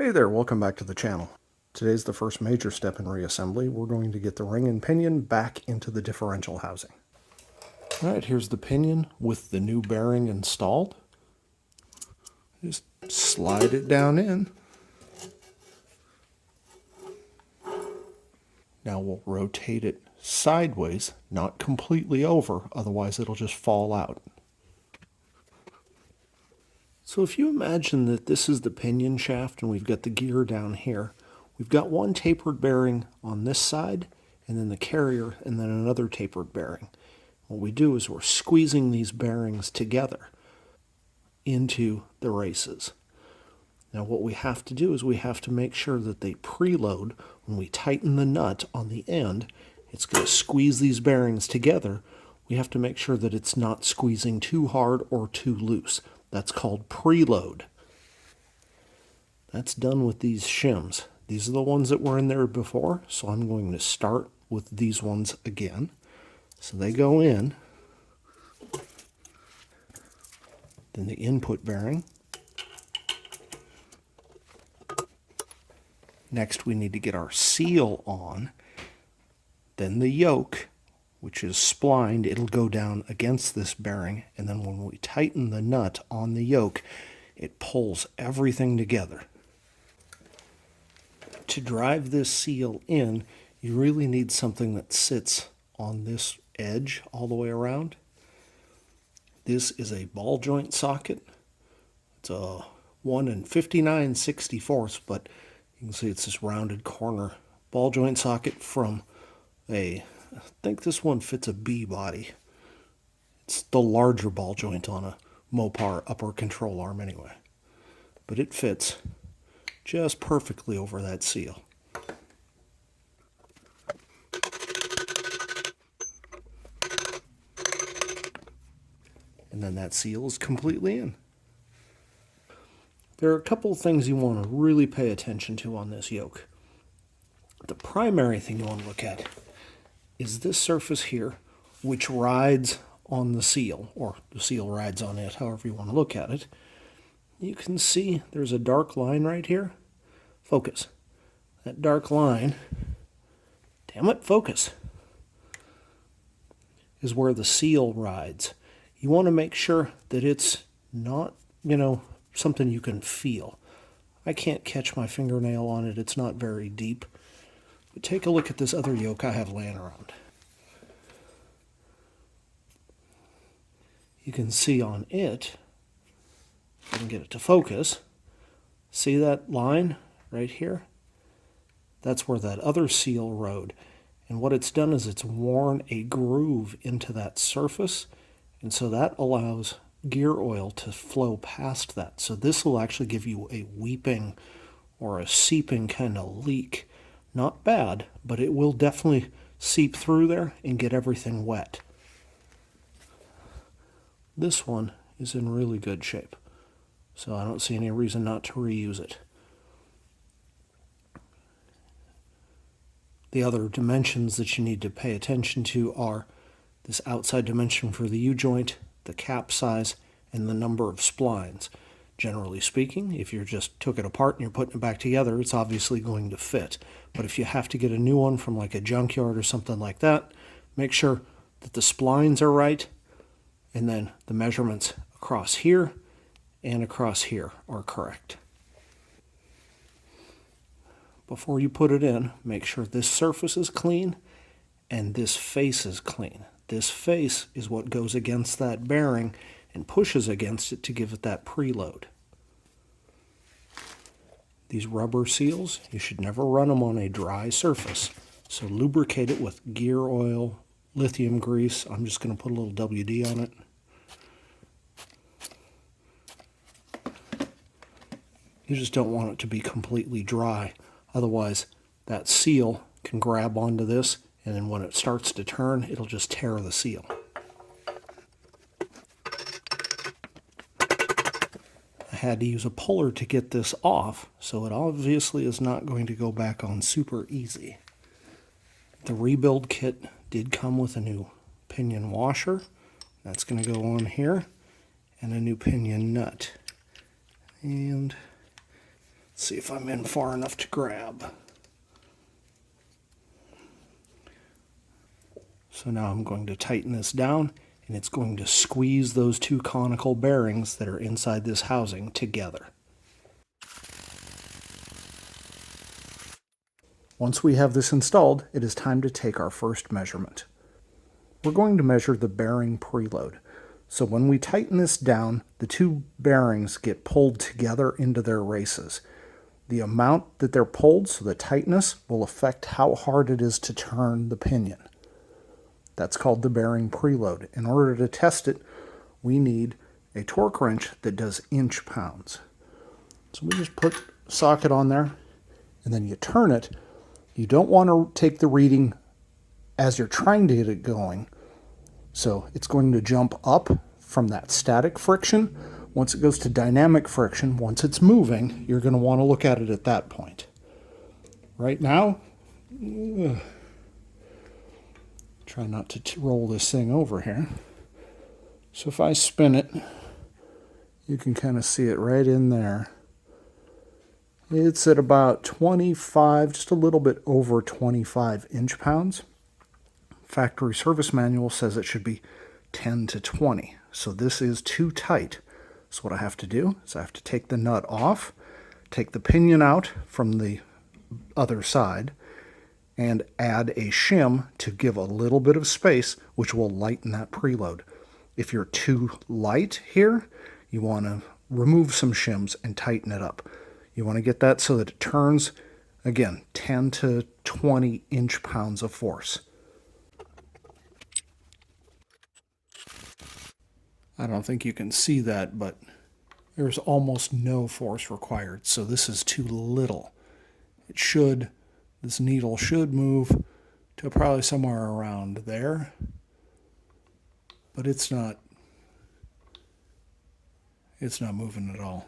Hey there, welcome back to the channel. Today's the first major step in reassembly. We're going to get the ring and pinion back into the differential housing. Alright, here's the pinion with the new bearing installed. Just slide it down in. Now we'll rotate it sideways, not completely over, otherwise it'll just fall out. So if you imagine that this is the pinion shaft and we've got the gear down here, we've got one tapered bearing on this side and then the carrier and then another tapered bearing. What we do is we're squeezing these bearings together into the races. Now what we have to do is we have to make sure that they preload. When we tighten the nut on the end, it's going to squeeze these bearings together. We have to make sure that it's not squeezing too hard or too loose. That's called preload. That's done with these shims. These are the ones that were in there before, so I'm going to start with these ones again. So they go in. Then the input bearing. Next we need to get our seal on. Then the yoke, which is splined, it'll go down against this bearing, and then when we tighten the nut on the yoke, it pulls everything together. To drive this seal in, you really need something that sits on this edge all the way around. This is a ball joint socket. It's a 1 59/64, but you can see it's this rounded corner ball joint socket from I think this one fits a B body. It's the larger ball joint on a Mopar upper control arm anyway. But it fits just perfectly over that seal. And then that seal is completely in. There are a couple of things you want to really pay attention to on this yoke. The primary thing you want to look at is this surface here, which rides on the seal, or the seal rides on it, however you want to look at it. You can see there's a dark line right here. Focus. That dark line, damn it, focus, is where the seal rides. You want to make sure that it's not, something you can feel. I can't catch my fingernail on it. It's not very deep. But take a look at this other yoke I have laying around. You can see on it, if I can get it to focus, see that line right here? That's where that other seal rode. And what it's done is it's worn a groove into that surface, and so that allows gear oil to flow past that. So this will actually give you a weeping or a seeping kind of leak. Not bad, but it will definitely seep through there and get everything wet. This one is in really good shape, so I don't see any reason not to reuse it. The other dimensions that you need to pay attention to are this outside dimension for the U-joint, the cap size, and the number of splines. Generally speaking, if you just took it apart and you're putting it back together, it's obviously going to fit. But if you have to get a new one from like a junkyard or something like that, make sure that the splines are right, and then the measurements across here and across here are correct. Before you put it in, make sure this surface is clean and this face is clean. This face is what goes against that bearing and pushes against it to give it that preload. These rubber seals, you should never run them on a dry surface. So lubricate it with gear oil, lithium grease. I'm just going to put a little WD on it. You just don't want it to be completely dry. Otherwise, that seal can grab onto this, and then when it starts to turn, it'll just tear the seal. I had to use a puller to get this off, so it obviously is not going to go back on super easy. The rebuild kit did come with a new pinion washer. That's going to go on here, and a new pinion nut. And See if I'm in far enough to grab. So now I'm going to tighten this down, and it's going to squeeze those two conical bearings that are inside this housing together. Once we have this installed, it is time to take our first measurement. We're going to measure the bearing preload. So when we tighten this down, the two bearings get pulled together into their races. The amount that they're pulled, so the tightness, will affect how hard it is to turn the pinion. That's called the bearing preload. In order to test it, we need a torque wrench that does inch pounds. So we just put a socket on there, and then you turn it. You don't want to take the reading as you're trying to get it going. So it's going to jump up from that static friction. Once it goes to dynamic friction, once it's moving, you're going to want to look at it at that point. Right now, try not to roll this thing over here. So if I spin it, you can kind of see it right in there. It's at about 25, just a little bit over 25 inch-pounds. Factory service manual says it should be 10 to 20. So this is too tight. So what I have to do is I have to take the nut off, take the pinion out from the other side, and add a shim to give a little bit of space, which will lighten that preload. If you're too light here, you want to remove some shims and tighten it up. You want to get that so that it turns, again, 10 to 20 inch-pounds of force. I don't think you can see that, but there's almost no force required, so this is too little. This needle should move to probably somewhere around there, but it's not moving at all.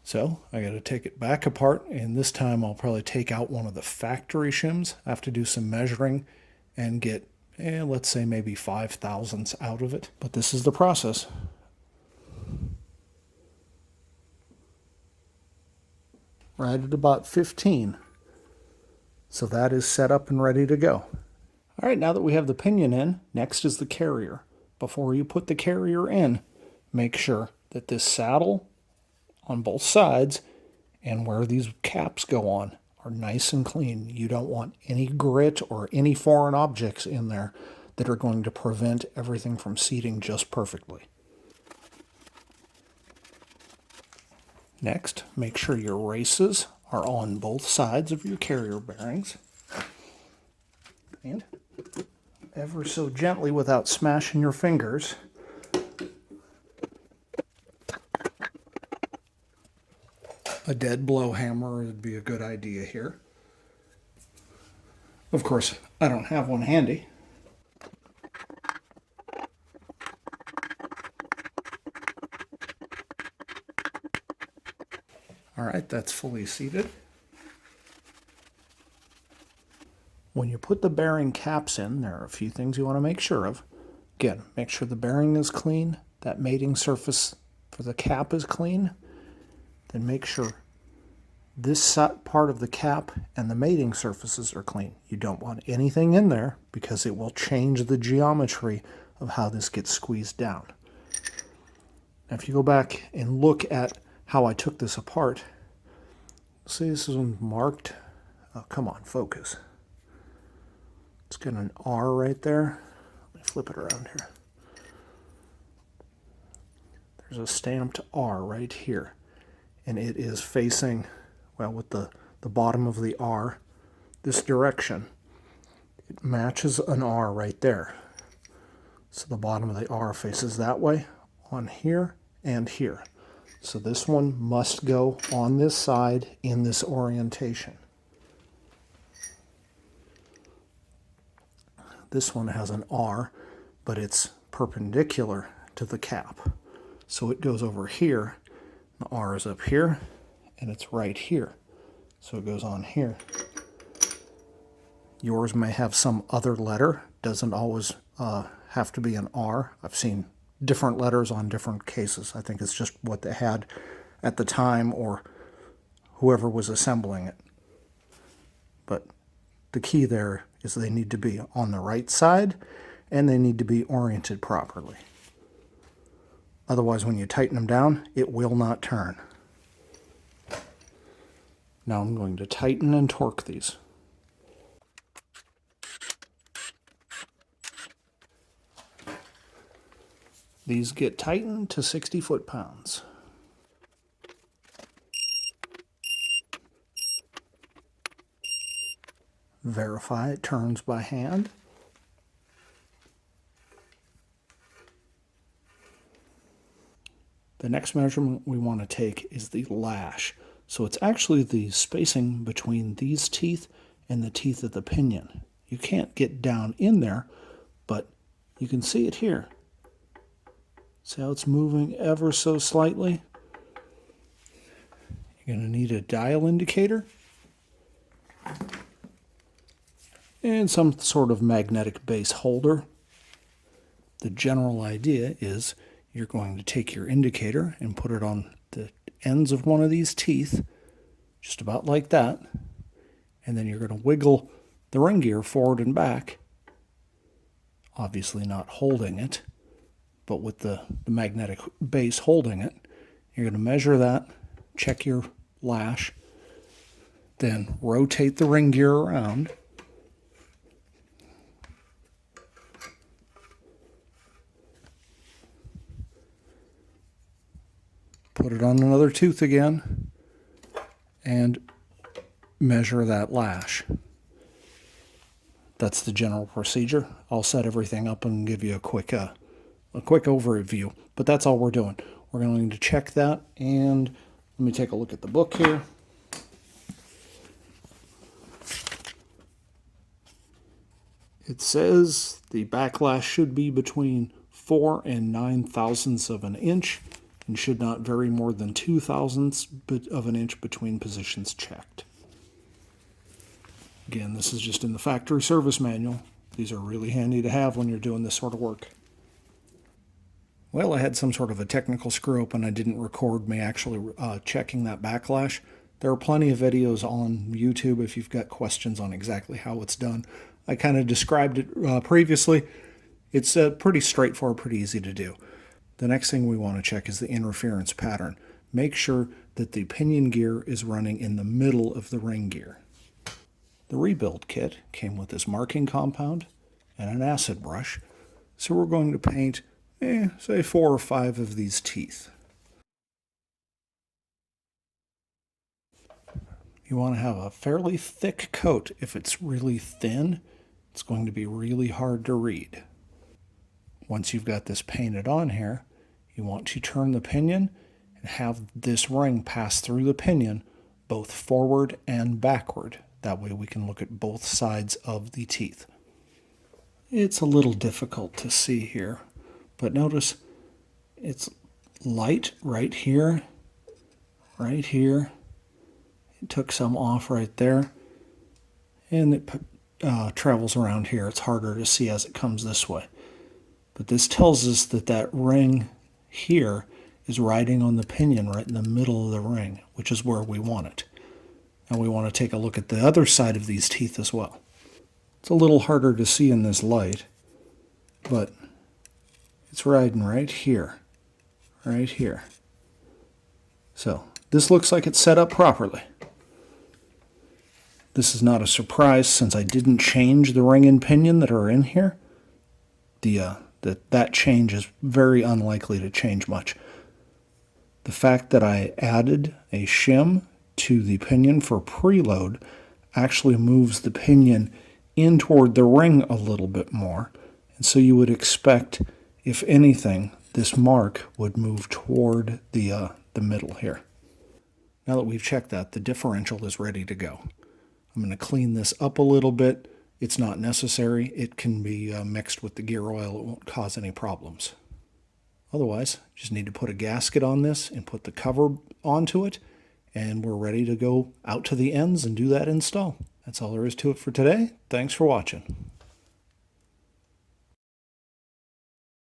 So I got to take it back apart, and this time I'll probably take out one of the factory shims. I have to do some measuring and get, let's say maybe 5 thousandths out of it. But this is the process. Right at about 15. So that is set up and ready to go. All right, now that we have the pinion in, next is the carrier. Before you put the carrier in, make sure that this saddle on both sides and where these caps go on are nice and clean. You don't want any grit or any foreign objects in there that are going to prevent everything from seating just perfectly. Next, make sure your races are on both sides of your carrier bearings. And ever so gently, without smashing your fingers, a dead blow hammer would be a good idea here. Of course, I don't have one handy. All right, that's fully seated. When you put the bearing caps in, there are a few things you want to make sure of. Again, make sure the bearing is clean, that mating surface for the cap is clean. Then make sure this part of the cap and the mating surfaces are clean. You don't want anything in there because it will change the geometry of how this gets squeezed down. Now if you go back and look at how I took this apart, see this is marked. Oh, come on, focus. It's got an R right there. Let me flip it around here. There's a stamped R right here. And it is facing, well, with the bottom of the R this direction. It matches an R right there. So the bottom of the R faces that way on here and here. So this one must go on this side in this orientation. This one has an R, but it's perpendicular to the cap. So it goes over here. The R is up here, and it's right here. So it goes on here. Yours may have some other letter. Doesn't always have to be an R. I've seen different letters on different cases. I think it's just what they had at the time, or whoever was assembling it. But the key there is they need to be on the right side and they need to be oriented properly. Otherwise, when you tighten them down, it will not turn. Now I'm going to tighten and torque these. These get tightened to 60 foot-pounds. Verify it turns by hand. The next measurement we want to take is the lash. So it's actually the spacing between these teeth and the teeth of the pinion. You can't get down in there, but you can see it here. See how it's moving ever so slightly? You're going to need a dial indicator and some sort of magnetic base holder. The general idea is you're going to take your indicator and put it on the ends of one of these teeth, just about like that, and then you're going to wiggle the ring gear forward and back, obviously not holding it, but with the magnetic base holding it. You're going to measure that, check your lash, then rotate the ring gear around. Put it on another tooth again and measure that lash. That's the general procedure. I'll set everything up and give you a quick overview, but that's all we're doing. We're going to check that, and let me take a look at the book here. It says the backlash should be between 4 and 9 thousandths of an inch and should not vary more than 2 thousandths of an inch between positions checked. Again, this is just in the factory service manual. These are really handy to have when you're doing this sort of work. Well, I had some sort of a technical screw-up and I didn't record me actually checking that backlash. There are plenty of videos on YouTube if you've got questions on exactly how it's done. I kind of described it previously. It's pretty straightforward, pretty easy to do. The next thing we want to check is the interference pattern. Make sure that the pinion gear is running in the middle of the ring gear. The rebuild kit came with this marking compound and an acid brush, so we're going to paint, say 4 or 5 of these teeth. You want to have a fairly thick coat. If it's really thin, it's going to be really hard to read. Once you've got this painted on here, you want to turn the pinion and have this ring pass through the pinion both forward and backward. That way we can look at both sides of the teeth. It's a little difficult to see here, but notice it's light right here, right here. It took some off right there, and it travels around here. It's harder to see as it comes this way. But this tells us that that ring here is riding on the pinion right in the middle of the ring, which is where we want it. And we want to take a look at the other side of these teeth as well. It's a little harder to see in this light, but it's riding right here, right here. So this looks like it's set up properly. This is not a surprise since I didn't change the ring and pinion that are in here. That change is very unlikely to change much. The fact that I added a shim to the pinion for preload actually moves the pinion in toward the ring a little bit more. And so you would expect, if anything, this mark would move toward the middle here. Now that we've checked that, the differential is ready to go. I'm going to clean this up a little bit. It's not necessary. It can be mixed with the gear oil. It won't cause any problems. Otherwise, just need to put a gasket on this and put the cover onto it, and we're ready to go out to the ends and do that install. That's all there is to it for today. Thanks for watching.